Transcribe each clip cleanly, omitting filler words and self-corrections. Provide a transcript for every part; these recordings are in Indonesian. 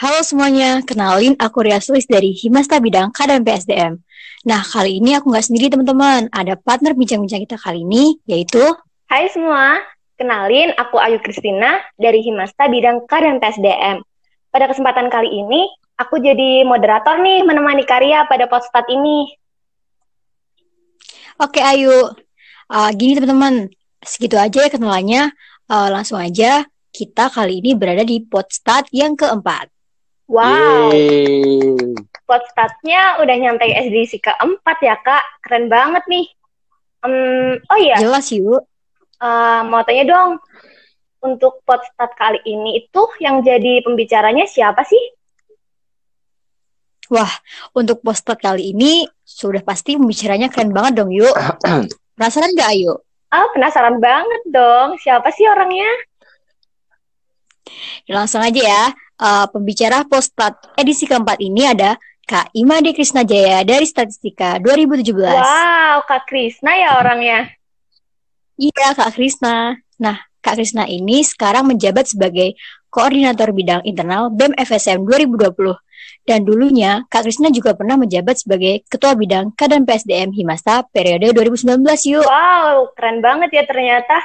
Halo semuanya, kenalin aku Ria Sulis dari Himasta Bidang K dan PSDM. Nah, kali ini aku nggak sendiri teman-teman, ada partner bincang-bincang kita kali ini, yaitu... Hai semua, kenalin aku Ayu Kristina dari Himasta Bidang K dan PSDM. Pada kesempatan kali ini, aku jadi moderator nih menemani Karya pada podcast ini. Oke Ayu, gini teman-teman, segitu aja ya kenalannya. Langsung aja, kita kali ini berada di Podstat yang keempat. Wow, Yeay. podcastnya udah nyampe edisi keempat ya Kak, keren banget nih. Oh iya, Jelas yuk. mau tanya dong, untuk podcast kali ini itu yang jadi pembicaranya siapa sih? Wah, untuk Podstat kali ini sudah pasti pembicaranya keren banget dong yuk. Penasaran nggak Ayu? Penasaran banget dong, siapa sih orangnya? Langsung aja ya, pembicara Podstat edisi keempat ini ada Kak Imade Krisnajaya dari Statistika 2017. Wow, Kak Krisna ya orangnya. Iya, Kak Krisna. Nah, Kak Krisna ini sekarang menjabat sebagai Koordinator Bidang Internal BEM FSM 2020. Dan dulunya, Kak Krisna juga pernah menjabat sebagai Ketua Bidang Kadin PSDM Himasta periode 2019 yuk. Wow, keren banget ya ternyata.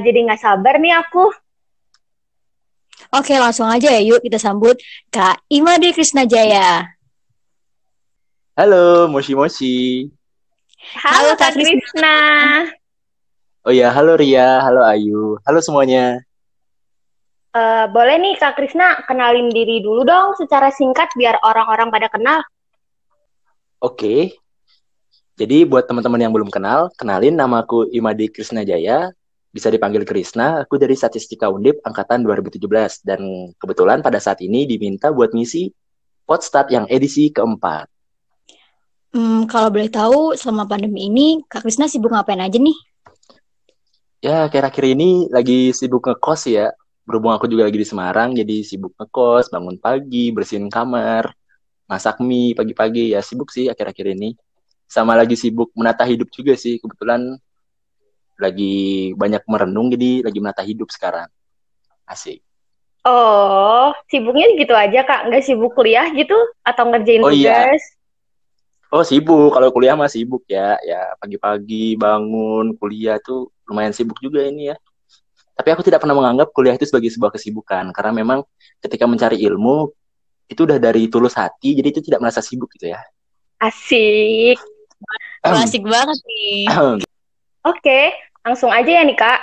Jadi nggak sabar nih aku. Oke, langsung aja ya yuk kita sambut Kak Imade Krisnajaya. Halo, Moshi Moshi. Halo Kak Krisna. Oh ya, halo Ria, halo Ayu, halo semuanya. Boleh nih Kak Krisna kenalin diri dulu dong secara singkat biar orang-orang pada kenal. Oke, jadi buat teman-teman yang belum kenal, kenalin nama aku Imadi Krisnajaya, bisa dipanggil Krisna, aku dari Statistika Undip Angkatan 2017, dan kebetulan pada saat ini diminta buat ngisi Podstat yang edisi keempat. Kalau boleh tahu, selama pandemi ini, Kak Krisna sibuk ngapain aja nih? Ya, akhir-akhir ini lagi sibuk ngekos ya, berhubung aku juga lagi di Semarang, jadi sibuk ngekos, bangun pagi, bersihin kamar, masak mie pagi-pagi, ya sibuk sih akhir-akhir ini. Sama lagi sibuk menata hidup juga sih, kebetulan lagi banyak merenung, jadi lagi menata hidup sekarang. Asik. Oh, sibuknya gitu aja Kak? Nggak sibuk kuliah gitu? Atau ngerjain Oh iya, tugas? oh sibuk, kalau kuliah mah sibuk ya. Ya pagi-pagi bangun, kuliah tuh lumayan sibuk juga ini ya. Tapi aku tidak pernah menganggap kuliah itu sebagai sebuah kesibukan, karena memang ketika mencari ilmu, itu udah dari tulus hati, jadi itu tidak merasa sibuk gitu ya. Asik. Asik banget nih. Oke, langsung aja ya nih Kak.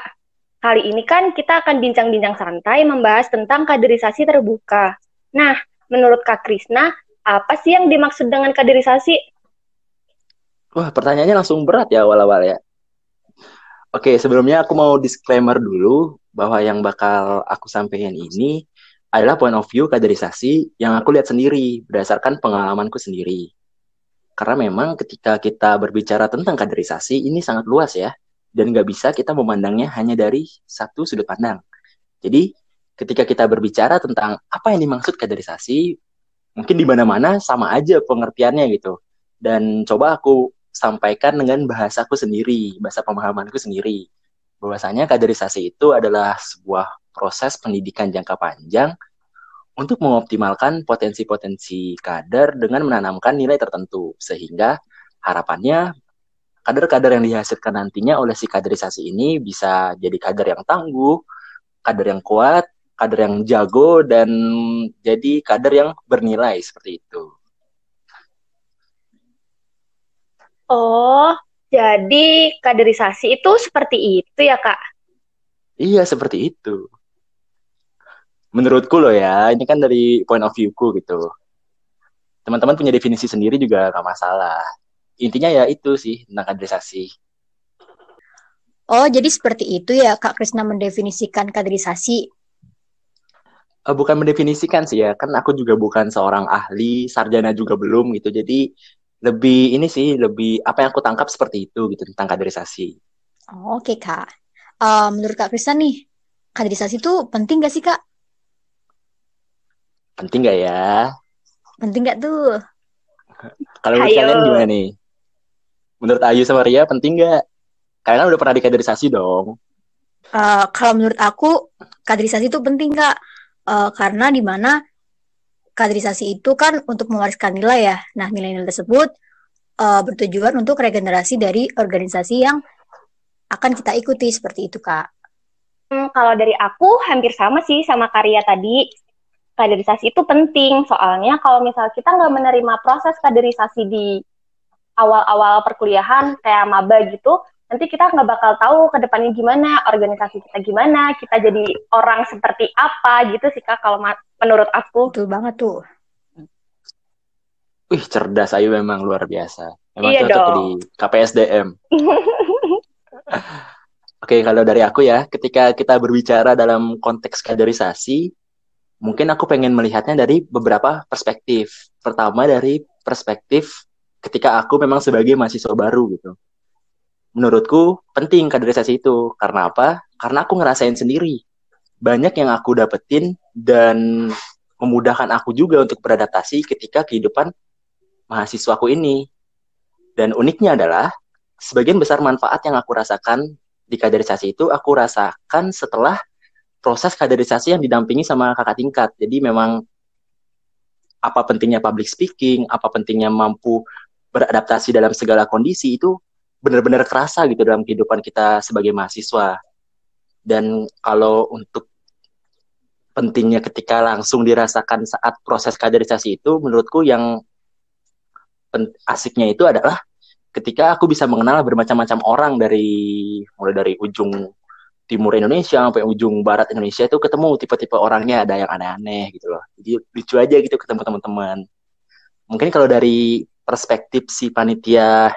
Kali ini kan kita akan bincang-bincang santai membahas tentang kaderisasi terbuka. Nah, menurut Kak Krisna, apa sih yang dimaksud dengan kaderisasi? Wah, pertanyaannya langsung berat ya awal-awal ya. Oke, sebelumnya aku mau disclaimer dulu bahwa yang bakal aku sampaikan ini adalah point of view kaderisasi yang aku lihat sendiri berdasarkan pengalamanku sendiri. Karena memang ketika kita berbicara tentang kaderisasi ini sangat luas ya, dan nggak bisa kita memandangnya hanya dari satu sudut pandang. Jadi ketika kita berbicara tentang apa yang dimaksud kaderisasi, mungkin di mana-mana sama aja pengertiannya gitu. Dan coba aku sampaikan dengan bahasaku sendiri, bahasa pemahamanku sendiri. Bahwasanya kaderisasi itu adalah sebuah proses pendidikan jangka panjang untuk mengoptimalkan potensi-potensi kader dengan menanamkan nilai tertentu. Sehingga harapannya kader-kader yang dihasilkan nantinya oleh si kaderisasi ini bisa jadi kader yang tangguh, kader yang kuat, kader yang jago, dan jadi kader yang bernilai seperti itu. Oh, jadi kaderisasi itu seperti itu ya, Kak? Iya, seperti itu. Menurutku loh ya, ini kan dari point of view-ku gitu. Teman-teman punya definisi sendiri juga gak masalah. Intinya ya itu sih tentang kaderisasi. Oh, jadi seperti itu ya Kak Krisna mendefinisikan kaderisasi. Bukan mendefinisikan sih ya, kan aku juga bukan seorang ahli, sarjana juga belum gitu. Jadi lebih ini sih, lebih apa yang aku tangkap seperti itu gitu tentang kaderisasi. Oh, oke Kak. Menurut Kak Krisna nih, kaderisasi itu penting gak sih Kak? Penting gak ya? Penting gak tuh? Kalau menurut kalian gimana Hayo. nih? Menurut Ayu sama Ria penting gak? Kalian kan udah pernah dikaderisasi dong. Kalau menurut aku, kaderisasi itu penting Kak. Karena di mana kaderisasi itu kan untuk mewariskan nilai ya. Nah, nilai-nilai tersebut bertujuan untuk regenerasi dari organisasi yang akan kita ikuti seperti itu, Kak. Kalau dari aku hampir sama sih sama Karya tadi. Kaderisasi itu penting, soalnya kalau misal kita nggak menerima proses kaderisasi di awal-awal perkuliahan, kayak maba gitu, nanti kita nggak bakal tahu ke depannya gimana, organisasi kita gimana, kita jadi orang seperti apa gitu sih Kak, kalau menurut aku. Betul banget tuh. Wih, cerdas Ayu memang luar biasa. Memang Iya cocok dong. di KPSDM. Oke, kalau dari aku ya, ketika kita berbicara dalam konteks kaderisasi, mungkin aku pengen melihatnya dari beberapa perspektif. Pertama dari perspektif ketika aku memang sebagai mahasiswa baru gitu. Menurutku penting kaderisasi itu. Karena apa? Karena aku ngerasain sendiri. Banyak yang aku dapetin dan memudahkan aku juga untuk beradaptasi ketika kehidupan mahasiswaku ini. Dan uniknya adalah, sebagian besar manfaat yang aku rasakan di kaderisasi itu, aku rasakan setelah proses kaderisasi yang didampingi sama kakak tingkat. Jadi memang apa pentingnya public speaking, apa pentingnya mampu beradaptasi dalam segala kondisi, itu benar-benar kerasa gitu dalam kehidupan kita sebagai mahasiswa. Dan kalau untuk pentingnya ketika langsung dirasakan saat proses kaderisasi itu, menurutku yang asiknya itu adalah ketika aku bisa mengenal bermacam-macam orang mulai dari ujung timur Indonesia sampai ujung barat Indonesia, itu ketemu tipe-tipe orangnya, ada yang aneh-aneh gitu loh. Jadi lucu aja gitu ketemu teman-teman. Mungkin kalau dari perspektif si panitia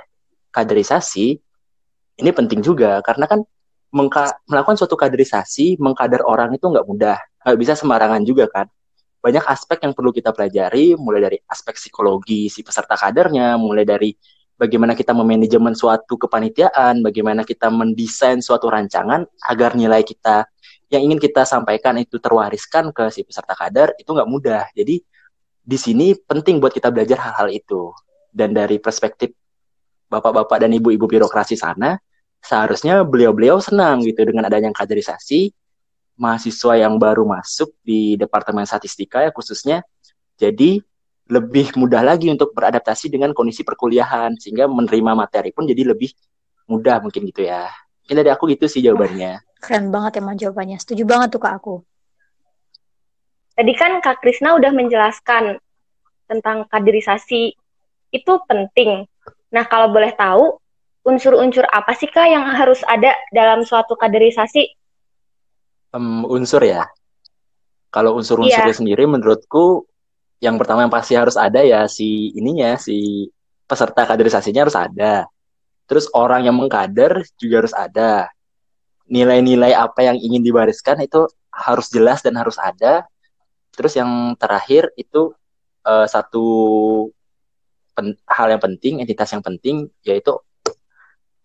kaderisasi, ini penting juga karena kan melakukan suatu kaderisasi, mengkader orang itu nggak mudah, nggak bisa sembarangan juga kan. Banyak aspek yang perlu kita pelajari, mulai dari aspek psikologi si peserta kadernya, mulai dari bagaimana kita memanajemen suatu kepanitiaan, bagaimana kita mendesain suatu rancangan agar nilai kita yang ingin kita sampaikan itu terwariskan ke si peserta kader, itu nggak mudah. Jadi di sini penting buat kita belajar hal-hal itu. Dan dari perspektif bapak-bapak dan ibu-ibu birokrasi sana, seharusnya beliau-beliau senang gitu dengan adanya kaderisasi mahasiswa yang baru masuk di Departemen Statistika ya khususnya. Jadi lebih mudah lagi untuk beradaptasi dengan kondisi perkuliahan, sehingga menerima materi pun jadi lebih mudah mungkin gitu ya. Mungkin dari aku gitu sih jawabannya. Keren banget emang jawabannya. Setuju banget tuh Kak aku. Tadi kan Kak Krisna udah menjelaskan tentang kaderisasi itu penting. Nah, kalau boleh tahu, unsur-unsur apa sih Kak yang harus ada dalam suatu kaderisasi? Unsur ya. Kalau unsur-unsurnya sendiri menurutku yang pertama yang pasti harus ada ya si peserta kaderisasinya harus ada. Terus orang yang mengkader juga harus ada. Nilai-nilai apa yang ingin dibariskan itu harus jelas dan harus ada. Terus yang terakhir itu satu hal yang penting, entitas yang penting, yaitu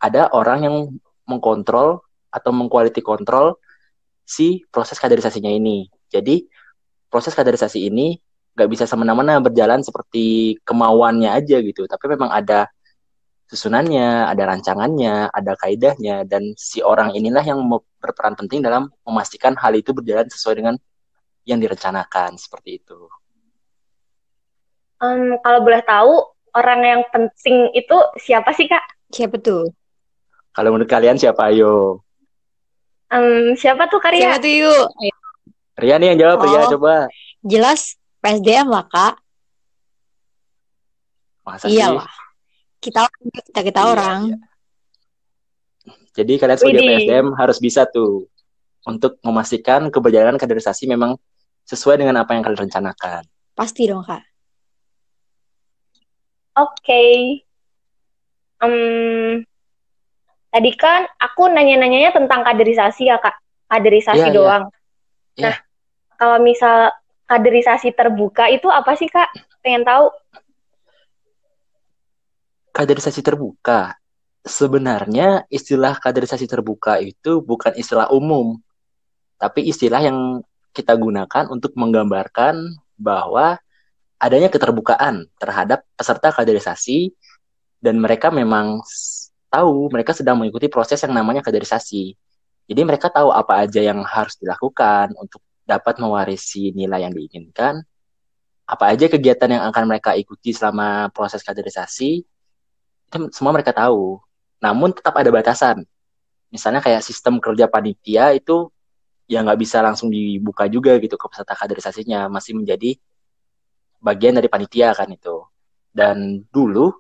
ada orang yang mengkontrol atau mengquality control si proses kaderisasinya ini. Jadi proses kaderisasi ini nggak bisa semena-mena berjalan seperti kemauannya aja gitu, tapi memang ada susunannya, ada rancangannya, ada kaidahnya, dan si orang inilah yang berperan penting dalam memastikan hal itu berjalan sesuai dengan yang direncanakan, seperti itu. Kalau boleh tahu, orang yang penting itu siapa sih, Kak? Siapa tuh? Kalau menurut kalian siapa, ayo? Siapa tuh, Karya? Siapa tuh yuk? Ria nih yang jawab, Ria coba. Jelas PSDM lah, Kak. Masa Iyalah. sih? Kita orang. Iya. Jadi kalian sebagai PSDM harus bisa tuh untuk memastikan keberjalanan kaderisasi memang sesuai dengan apa yang kalian rencanakan. Pasti dong, Kak. Oke. Tadi kan aku nanya-nanyanya tentang kaderisasi ya, Kak. Kaderisasi doang. Nah, kalau misal kaderisasi terbuka itu apa sih, Kak? Pengen tahu. Kaderisasi terbuka. Sebenarnya istilah kaderisasi terbuka itu bukan istilah umum, tapi istilah yang kita gunakan untuk menggambarkan bahwa adanya keterbukaan terhadap peserta kaderisasi dan mereka memang tahu mereka sedang mengikuti proses yang namanya kaderisasi. Jadi mereka tahu apa aja yang harus dilakukan untuk dapat mewarisi nilai yang diinginkan. apa aja kegiatan yang akan mereka ikuti selama proses kaderisasi, itu semua mereka tahu. Namun tetap ada batasan. Misalnya kayak sistem kerja panitia itu ya nggak bisa langsung dibuka juga gitu ke peserta kaderisasinya, masih menjadi bagian dari panitia kan itu. Dan dulu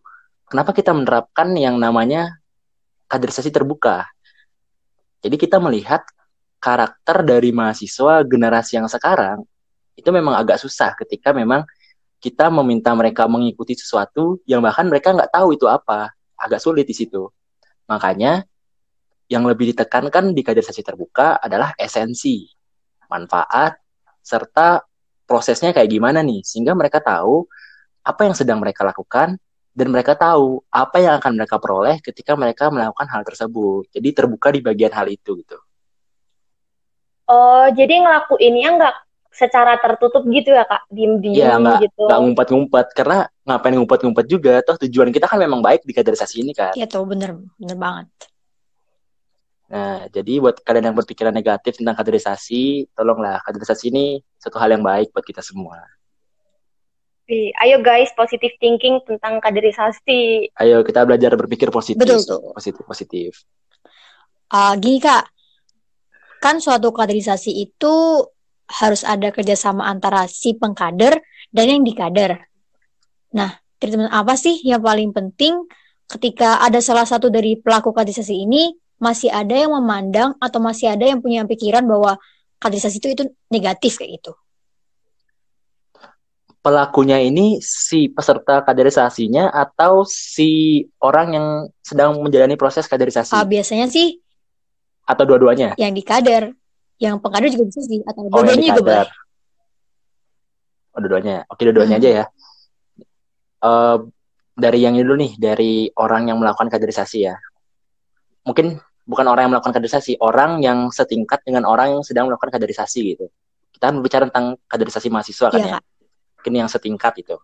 kenapa kita menerapkan yang namanya kaderisasi terbuka? Jadi kita melihat karakter dari mahasiswa generasi yang sekarang itu memang agak susah ketika memang kita meminta mereka mengikuti sesuatu yang bahkan mereka nggak tahu itu apa. Agak sulit di situ. Makanya yang lebih ditekankan di kaderisasi terbuka adalah esensi, manfaat, serta prosesnya kayak gimana nih. Sehingga mereka tahu apa yang sedang mereka lakukan dan mereka tahu apa yang akan mereka peroleh ketika mereka melakukan hal tersebut. Jadi terbuka di bagian hal itu gitu. Oh, jadi ngelakuinnya nggak secara tertutup gitu ya, Kak? Iya, Diem-diem gitu. nggak ngumpet-ngumpet. Karena ngapain ngumpet-ngumpet juga. Toh tujuan kita kan memang baik di kaderisasi ini kan. Iya tuh, bener banget. Nah, jadi buat kalian yang berpikiran negatif tentang kaderisasi, tolonglah, kaderisasi ini satu hal yang baik buat kita semua. Ayo guys, positive thinking tentang kaderisasi. Ayo kita belajar berpikir positif. Betul tuh. Positif. Gini Kak, kan suatu kaderisasi itu harus ada kerjasama antara si pengkader dan yang dikader. Nah, treatment apa sih yang paling penting ketika ada salah satu dari pelaku kaderisasi ini masih ada yang memandang atau masih ada yang punya pikiran bahwa kaderisasi itu negatif kayak gitu? Pelakunya ini si peserta kaderisasinya atau si orang yang sedang menjalani proses kaderisasi? Biasanya sih Atau dua-duanya? yang dikader, yang pengkader juga bisa sih, atau Oh, yang dua-duanya juga boleh. dikader. Oh, dua-duanya. Oke, dua-duanya aja ya. Dari yang ini dulu nih, dari orang yang melakukan kaderisasi ya. Mungkin bukan orang yang melakukan kaderisasi, orang yang setingkat dengan orang yang sedang melakukan kaderisasi gitu. Kita berbicara tentang kaderisasi mahasiswa kan Iya, ya. Kak. Mungkin yang setingkat itu.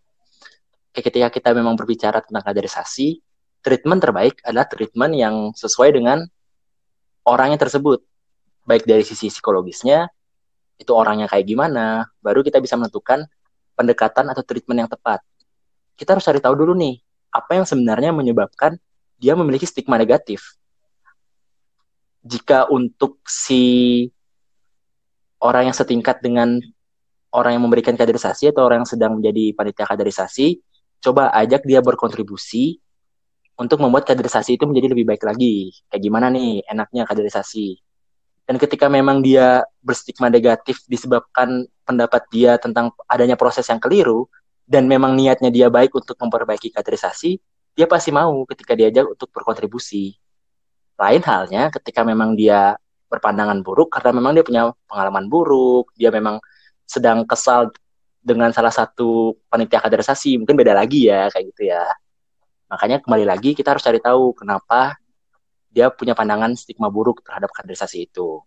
Ketika kita memang berbicara tentang kaderisasi, treatment terbaik adalah treatment yang sesuai dengan orangnya tersebut. Baik dari sisi psikologisnya, itu orangnya kayak gimana, baru kita bisa menentukan pendekatan atau treatment yang tepat. Kita harus cari tahu dulu nih, apa yang sebenarnya menyebabkan dia memiliki stigma negatif. Jika untuk si orang yang setingkat dengan orang yang memberikan kaderisasi atau orang yang sedang menjadi panitia kaderisasi, coba ajak dia berkontribusi untuk membuat kaderisasi itu menjadi lebih baik lagi. Kayak gimana nih enaknya kaderisasi. Dan ketika memang dia berstigma negatif disebabkan pendapat dia tentang adanya proses yang keliru, dan memang niatnya dia baik untuk memperbaiki kaderisasi, dia pasti mau ketika diajak untuk berkontribusi. Lain halnya ketika memang dia berpandangan buruk karena memang dia punya pengalaman buruk, dia memang sedang kesal dengan salah satu panitia kaderisasi, mungkin beda lagi ya, kayak gitu ya. Makanya kembali lagi kita harus cari tahu kenapa dia punya pandangan stigma buruk terhadap kaderisasi itu.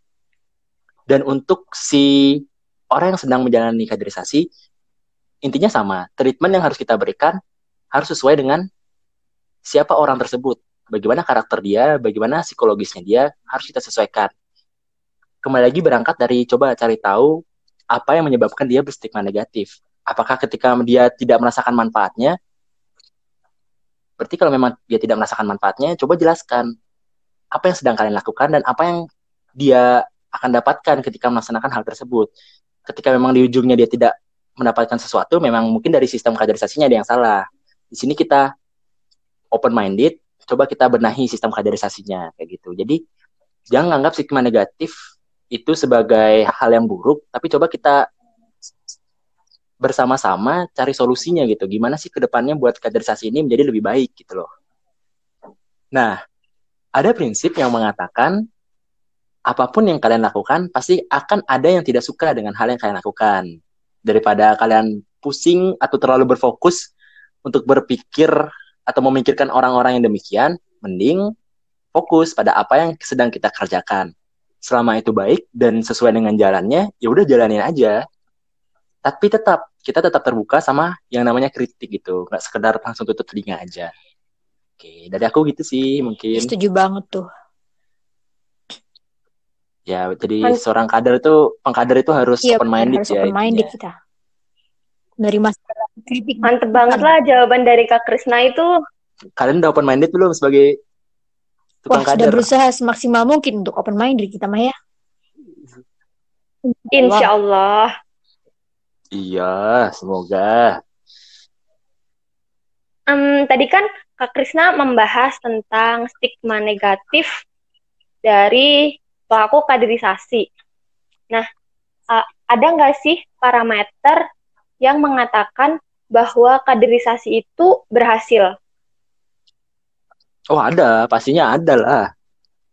Dan untuk si orang yang sedang menjalani kaderisasi, intinya sama, treatment yang harus kita berikan harus sesuai dengan siapa orang tersebut. Bagaimana karakter dia, bagaimana psikologisnya dia, harus kita sesuaikan. Kembali lagi berangkat dari coba cari tahu apa yang menyebabkan dia berstigma negatif. Apakah ketika dia tidak merasakan manfaatnya, berarti kalau memang dia tidak merasakan manfaatnya, coba jelaskan apa yang sedang kalian lakukan dan apa yang dia akan dapatkan ketika melaksanakan hal tersebut. Ketika memang di ujungnya dia tidak mendapatkan sesuatu, memang mungkin dari sistem kaderisasinya ada yang salah. Di sini kita open-minded, coba kita benahi sistem kaderisasinya, kayak gitu. Jadi, jangan anggap stigma negatif itu sebagai hal yang buruk, tapi coba kita bersama-sama cari solusinya gitu. Gimana sih ke depannya buat kaderisasi ini menjadi lebih baik gitu loh. Nah, ada prinsip yang mengatakan apapun yang kalian lakukan pasti akan ada yang tidak suka dengan hal yang kalian lakukan. Daripada kalian pusing atau terlalu berfokus untuk berpikir atau memikirkan orang-orang yang demikian, mending fokus pada apa yang sedang kita kerjakan. Selama itu baik dan sesuai dengan jalannya, ya udah jalanin aja. Tapi kita tetap terbuka sama yang namanya kritik gitu, nggak sekedar langsung tutup telinga aja. Oke, dari aku gitu sih mungkin. Setuju banget tuh. Ya, jadi seorang pengkader itu harus open-minded harus ya. open-minded kita. Dari masalah kritik. Mantep banget lah jawaban dari Kak Krisna itu. Kalian udah open minded belum sebagai Wah, tukang sudah kader? berusaha semaksimal mungkin untuk open minded kita mah ya. Insya Wah, Allah. Iya, semoga. Tadi kan Kak Krisna membahas tentang stigma negatif dari pelaku kaderisasi. Nah, ada nggak sih parameter yang mengatakan bahwa kaderisasi itu berhasil? Oh ada, pastinya ada lah.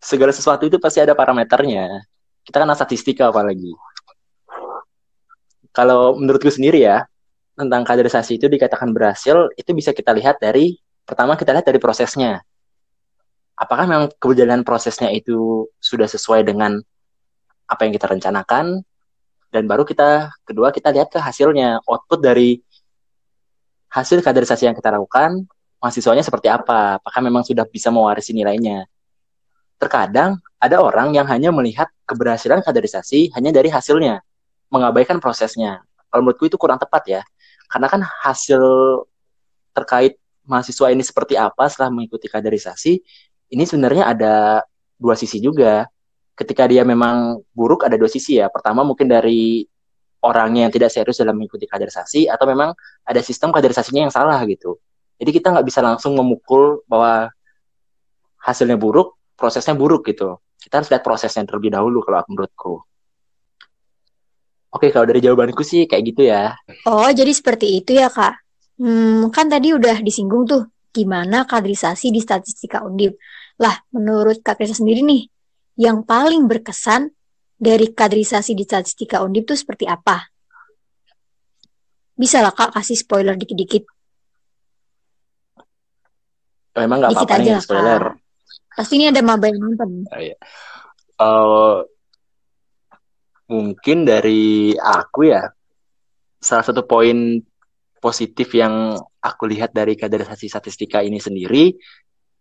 Segala sesuatu itu pasti ada parameternya. Kita kan statistika apalagi. Kalau menurutku sendiri ya, tentang kaderisasi itu dikatakan berhasil, itu bisa kita lihat dari, pertama kita lihat dari prosesnya. Apakah memang keberjalanan prosesnya itu sudah sesuai dengan apa yang kita rencanakan, dan baru kedua kita lihat ke hasilnya, output dari hasil kaderisasi yang kita lakukan, mahasiswanya seperti apa, apakah memang sudah bisa mewarisi nilainya. Terkadang ada orang yang hanya melihat keberhasilan kaderisasi hanya dari hasilnya, mengabaikan prosesnya. Kalau menurutku itu kurang tepat ya, karena kan hasil terkait mahasiswa ini seperti apa setelah mengikuti kaderisasi, ini sebenarnya ada dua sisi juga. Ketika dia memang buruk ada dua sisi ya. Pertama mungkin dari orangnya yang tidak serius dalam mengikuti kaderisasi, atau memang ada sistem kaderisasinya yang salah gitu. Jadi kita nggak bisa langsung memukul bahwa hasilnya buruk, prosesnya buruk gitu. Kita harus lihat prosesnya terlebih dahulu kalau menurutku. Oke, kalau dari jawabanku sih kayak gitu ya. oh jadi seperti itu ya Kak. Kan tadi udah disinggung tuh gimana kaderisasi di statistika Undip. Lah, menurut Kak Krisna sendiri nih, yang paling berkesan dari kaderisasi di statistika Undip tuh seperti apa? Bisa lah Kak kasih spoiler dikit-dikit. Memang nggak Dikit apa-apa aja nih lah spoiler. Kak. Pasti ini ada maba yang nonton. Iya. Mungkin dari aku ya, salah satu poin positif yang aku lihat dari kaderisasi statistika ini sendiri,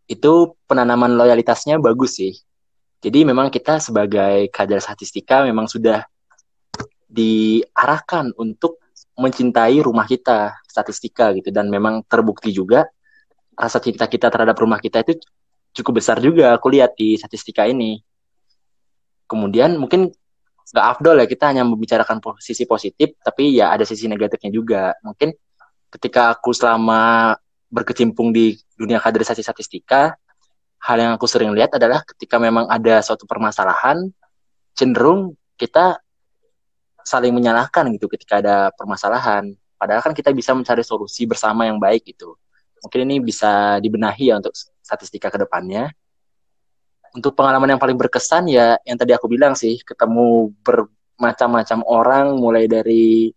itu penanaman loyalitasnya bagus sih. Jadi memang kita sebagai kader statistika memang sudah diarahkan untuk mencintai rumah kita, statistika gitu. Dan memang terbukti juga rasa cinta kita terhadap rumah kita itu cukup besar juga aku lihat di statistika ini. Kemudian mungkin nggak afdol ya kita hanya membicarakan sisi positif, tapi ya ada sisi negatifnya juga. Mungkin ketika aku selama berkecimpung di dunia kaderisasi statistika, hal yang aku sering lihat adalah ketika memang ada suatu permasalahan, cenderung kita saling menyalahkan gitu ketika ada permasalahan. Padahal kan kita bisa mencari solusi bersama yang baik gitu. Mungkin ini bisa dibenahi ya untuk statistika ke depannya. Untuk pengalaman yang paling berkesan ya yang tadi aku bilang sih, ketemu bermacam-macam orang, mulai dari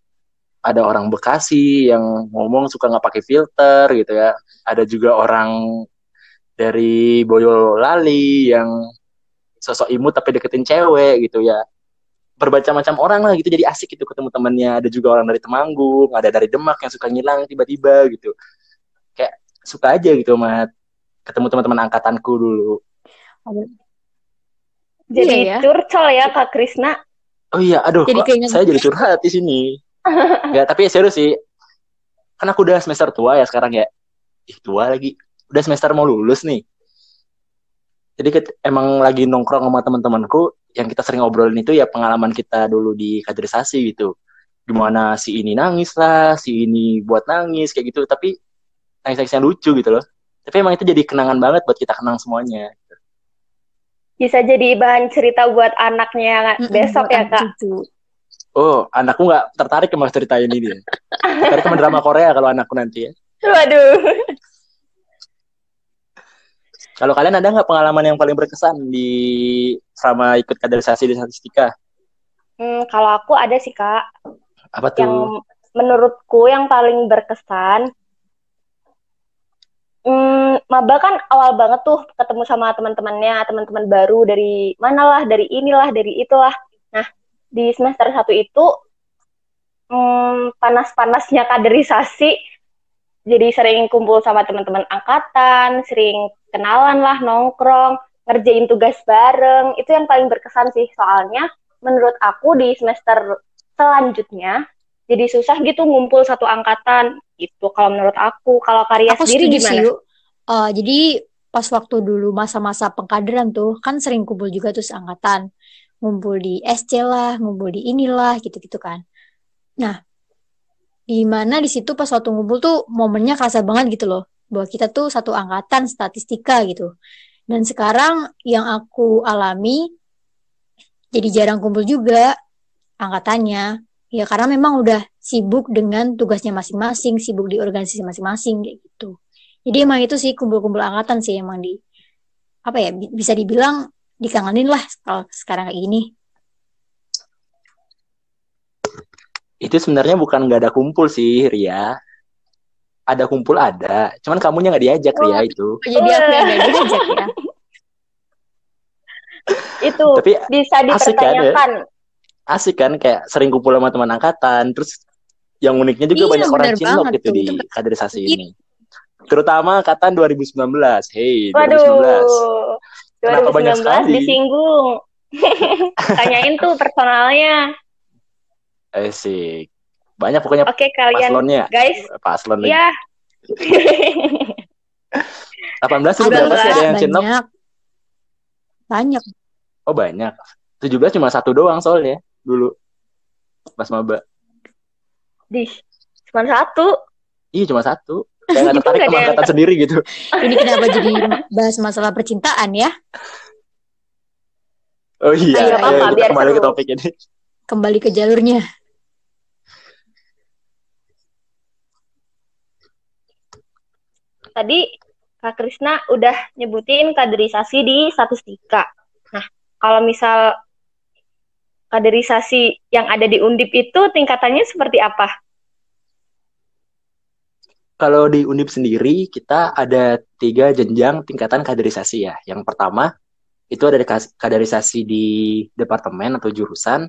ada orang Bekasi yang ngomong suka nggak pakai filter gitu ya. Ada juga orang dari Boyolali yang sosok imut tapi deketin cewek gitu ya. Bermacam-macam orang lah gitu, jadi asik gitu ketemu temannya. Ada juga orang dari Temanggung, ada dari Demak yang suka ngilang tiba-tiba gitu. Kayak suka aja gitu sama ketemu teman-teman angkatanku dulu. Jadi Iya ya. curcol ya Kak Krisna. Oh iya, aduh Jadi kok keinget. saya jadi curhat di sini. Ya, tapi serius sih. Kan aku udah semester tua ya sekarang ya. Tua lagi. Udah semester mau lulus nih. Jadi emang lagi nongkrong sama teman-temanku, yang kita sering obrolin itu ya pengalaman kita dulu di kaderisasi gitu. Gimana si ini nangis lah, si ini buat nangis kayak gitu. Tapi nangis-nangis yang lucu gitu loh. Tapi emang itu jadi kenangan banget buat kita kenang semuanya. Bisa jadi bahan cerita buat anaknya besok ya Kak. Cucu. Oh, anakku nggak tertarik sama cerita ini dia. Tertarik sama drama Korea kalau anakku nanti ya. Waduh. Kalau kalian ada nggak pengalaman yang paling berkesan selama ikut kaderisasi di statistika? Kalau aku ada sih Kak. Apa tuh? Yang menurutku yang paling berkesan, maba kan awal banget tuh ketemu sama teman-temannya, teman-teman baru dari manalah, dari inilah, dari itulah. Nah, di semester 1 itu panas-panasnya kaderisasi, jadi sering kumpul sama teman-teman angkatan, sering kenalan lah, nongkrong, ngerjain tugas bareng. Itu yang paling berkesan sih, soalnya menurut aku di semester selanjutnya jadi susah gitu ngumpul satu angkatan gitu kalau menurut aku. Kalau Karya Aku sendiri setuju sih, gimana? yuk. Jadi pas waktu dulu masa-masa pengkaderan tuh kan sering kumpul juga tuh seangkatan. Ngumpul di SC lah, ngumpul di inilah gitu-gitu kan. Nah, di mana di situ pas waktu ngumpul tuh momennya kerasa banget gitu loh. Bahwa kita tuh satu angkatan statistika gitu. Dan sekarang yang aku alami jadi jarang kumpul juga angkatannya. Ya karena memang udah sibuk dengan tugasnya masing-masing, sibuk di organisasi masing-masing kayak gitu. Jadi emang itu sih kumpul-kumpul angkatan sih emang di apa ya bisa dibilang dikangenin lah kalau sekarang kayak gini. Itu sebenarnya bukan nggak ada kumpul sih, Ria. Ada kumpul ada, cuman kamunya nggak diajak, Ria Wah, itu. jadi aku yang gak diajak ya. Itu Tapi bisa asik kan ya? dipertanyakan. Asik kan kayak sering kumpul sama teman angkatan, terus yang uniknya juga Iya banyak orang bener cinlok banget gitu tuh. di Itu kaderisasi it, ini. Terutama angkatan 2019. Hey, 2019. Waduh, Kenapa banyak 2019 sekali? disinggung. Tanyain tuh personalnya. Asik. Banyak pokoknya Oke kalian paslonnya. guys, Paslon lagi. ya 18 itu ada berapa sih lah ada yang cinlok? banyak banyak. Oh banyak. 17 cuma satu doang soalnya dulu pas maba. di cuma satu. Iya cuma satu. Kayak nggak Itu tertarik nggak sama ada yang angkatan sendiri gitu. Ini kenapa jadi bahas masalah percintaan ya? Oh iya, Ayo, ayo apa kita biar kembali ke seru. topik ini. Kembali ke jalurnya. Tadi Kak Krisna udah nyebutin kaderisasi di statistika. Nah, kalau misal kaderisasi yang ada di Undip itu tingkatannya seperti apa? Kalau di Undip sendiri kita ada 3 jenjang tingkatan kaderisasi ya. Yang pertama itu ada kaderisasi di departemen atau jurusan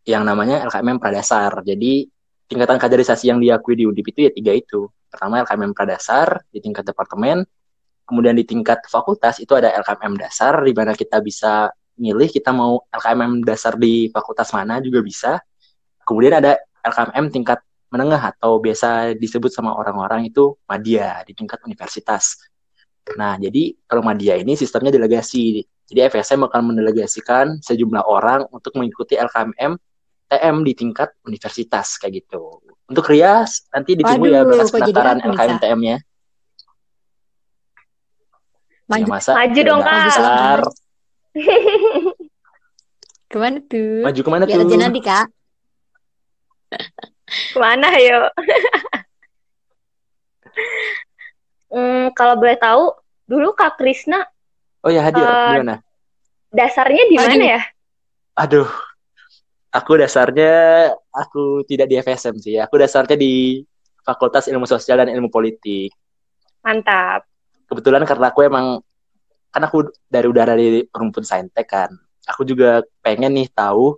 yang namanya LKMM Pradasar. Jadi tingkatan kaderisasi yang diakui di Undip itu ya 3 itu. Pertama LKMM Pradasar di tingkat departemen, kemudian di tingkat fakultas itu ada LKMM Dasar di mana kita bisa milih kita mau LKMM Dasar di fakultas mana juga bisa. Kemudian ada LKMM tingkat menengah atau biasa disebut sama orang-orang itu Madya di tingkat universitas. Nah, jadi kalau Madya ini sistemnya delegasi. Jadi FSM akan mendelegasikan sejumlah orang untuk mengikuti LKMM TM di tingkat universitas kayak gitu. Untuk Rias nanti ditunggu ya Waduh, berkas kok jadi pendaftaran aku nih LKMM Kak? TM-nya. Ya Maju, masa Maju tidak dong, Kak. daftar. kemana tuh? Maju kemana Lihat aja tuh? nanti Kak. Kemana, ayo? Kalau boleh tahu, dulu Kak Krisna Oh ya hadir, eh, gimana? dasarnya di mana Waduh, ya? Aduh, aku dasarnya aku tidak di FSM sih. Aku dasarnya di Fakultas Ilmu Sosial dan Ilmu Politik. Mantap. Kebetulan karena aku emang kan aku dari rumpun saintek kan. Aku juga pengen nih tahu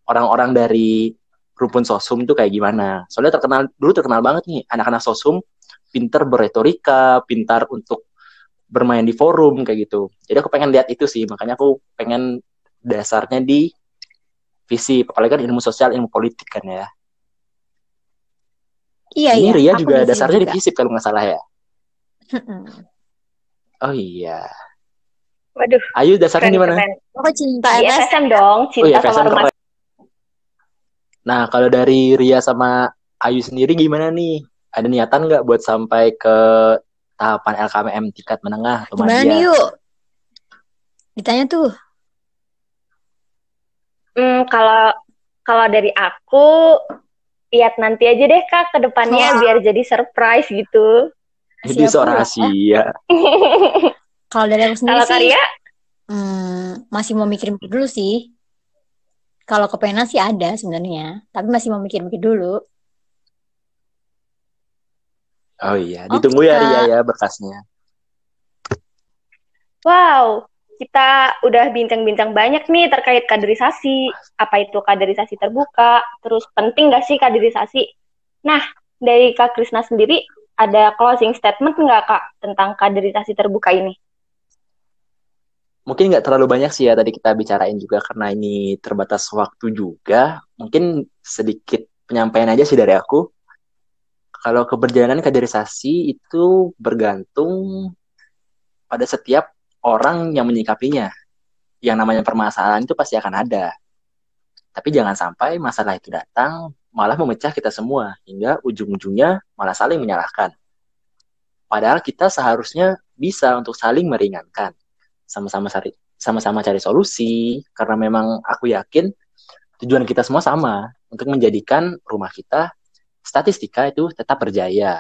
orang-orang dari rumpun sosum tuh kayak gimana. Soalnya terkenal banget nih anak-anak sosum pintar berretorika, pintar untuk bermain di forum kayak gitu. Jadi aku pengen lihat itu sih, makanya aku pengen dasarnya di FISIP, apalagi kan ilmu sosial, ilmu politik kan ya. iya Ini ya, Ria aku juga di FISIP dasarnya di juga. FISIP kalau nggak salah ya. Oh iya. Waduh, Ayu dasarnya di mana? keren-keren. Aku cinta Di FS. FSM dong, Oh iya, cinta sama FSM rumah. keren. Nah, kalau dari Ria sama Ayu sendiri gimana nih? Ada niatan nggak buat sampai ke tahapan LKMM tingkat menengah atau Gimana nih madya? yuk? Ditanya tuh. Kalau kalau dari aku, lihat nanti aja deh Kak ke depannya Wah, biar jadi surprise gitu. Jadi siapa seorang lah. rahasia. Kalau dari aku sendiri Kalau sih, Karya, masih mau mikir-mikir dulu sih. Kalau kepengen sih ada sebenarnya, tapi masih mau mikir-mikir dulu. Oh iya, Oke ditunggu ya Ria Kak. ya berkasnya. wow, kita udah bincang-bincang banyak nih terkait kaderisasi. Apa itu kaderisasi terbuka? Terus penting nggak sih kaderisasi? Nah, dari Kak Krisna sendiri, ada closing statement nggak Kak tentang kaderisasi terbuka ini? Mungkin nggak terlalu banyak sih ya tadi kita bicarain juga karena ini terbatas waktu juga. Mungkin sedikit penyampaian aja sih dari aku. Kalau keberjalanan kaderisasi itu bergantung pada setiap orang yang menyikapinya. Yang namanya permasalahan itu pasti akan ada. Tapi jangan sampai masalah itu datang malah memecah kita semua hingga ujung-ujungnya malah saling menyalahkan. Padahal kita seharusnya bisa untuk saling meringankan, sama-sama cari solusi, karena memang aku yakin tujuan kita semua sama, untuk menjadikan rumah kita, statistika itu tetap berjaya.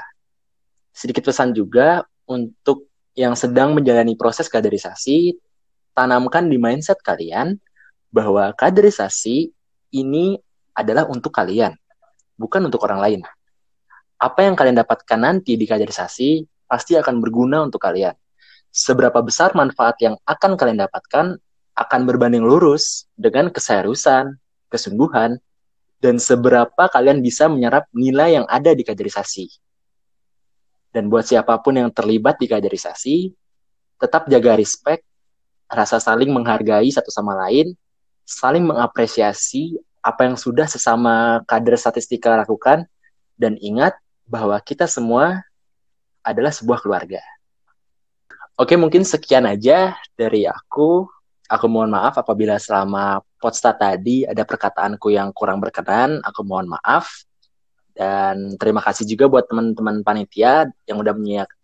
Sedikit pesan juga untuk yang sedang menjalani proses kaderisasi, tanamkan di mindset kalian bahwa kaderisasi ini adalah untuk kalian, bukan untuk orang lain. Apa yang kalian dapatkan nanti di kaderisasi pasti akan berguna untuk kalian. Seberapa besar manfaat yang akan kalian dapatkan akan berbanding lurus dengan keseriusan, kesungguhan, dan seberapa kalian bisa menyerap nilai yang ada di kaderisasi. Dan buat siapapun yang terlibat di kaderisasi, tetap jaga respect, rasa saling menghargai satu sama lain, saling mengapresiasi apa yang sudah sesama kader statistika lakukan, dan ingat bahwa kita semua adalah sebuah keluarga. Oke, mungkin sekian aja dari aku. Aku mohon maaf apabila selama podcast tadi ada perkataanku yang kurang berkenan. Aku mohon maaf. Dan terima kasih juga buat teman-teman panitia yang udah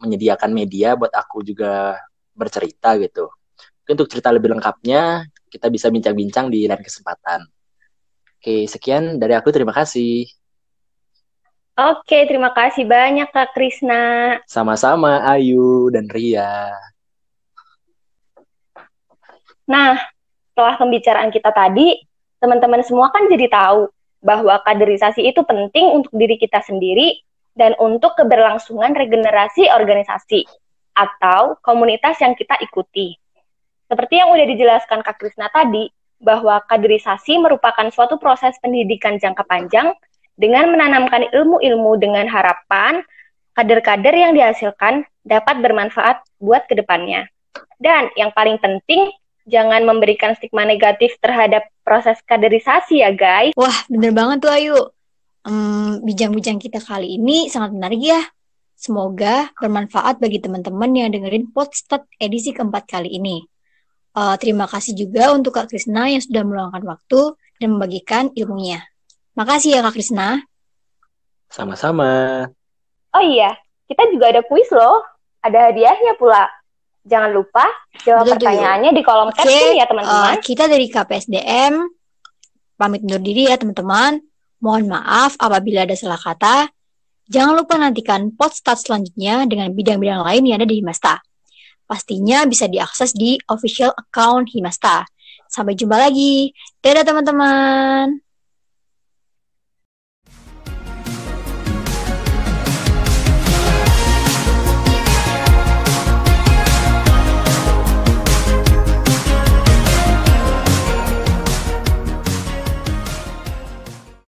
menyediakan media buat aku juga bercerita gitu. Untuk cerita lebih lengkapnya, kita bisa bincang-bincang di lain kesempatan. Oke, sekian dari aku. Terima kasih. Oke, terima kasih banyak Kak Krisna. Sama-sama Ayu dan Ria. Nah, setelah pembicaraan kita tadi, teman-teman semua kan jadi tahu bahwa kaderisasi itu penting untuk diri kita sendiri dan untuk keberlangsungan regenerasi organisasi atau komunitas yang kita ikuti. Seperti yang udah dijelaskan Kak Krisna tadi, bahwa kaderisasi merupakan suatu proses pendidikan jangka panjang dengan menanamkan ilmu-ilmu dengan harapan kader-kader yang dihasilkan dapat bermanfaat buat kedepannya. Dan yang paling penting, jangan memberikan stigma negatif terhadap proses kaderisasi ya guys. Wah, bener banget tuh Ayu. Bincang-bincang kita kali ini sangat menarik ya. Semoga bermanfaat bagi teman-teman yang dengerin podcast edisi keempat kali ini. Terima kasih juga untuk Kak Krisna yang sudah meluangkan waktu dan membagikan ilmunya. Makasih ya Kak Krisna. Sama-sama. Oh iya, kita juga ada kuis loh. Ada hadiahnya pula. Jangan lupa jawab pertanyaannya di kolom caption ya teman-teman. Kita dari KPSDM pamit undur diri ya teman-teman. Mohon maaf apabila ada salah kata. Jangan lupa nantikan podcast selanjutnya dengan bidang-bidang lain yang ada di Himasta. Pastinya bisa diakses di official account Himasta. Sampai jumpa lagi. Dadah teman-teman.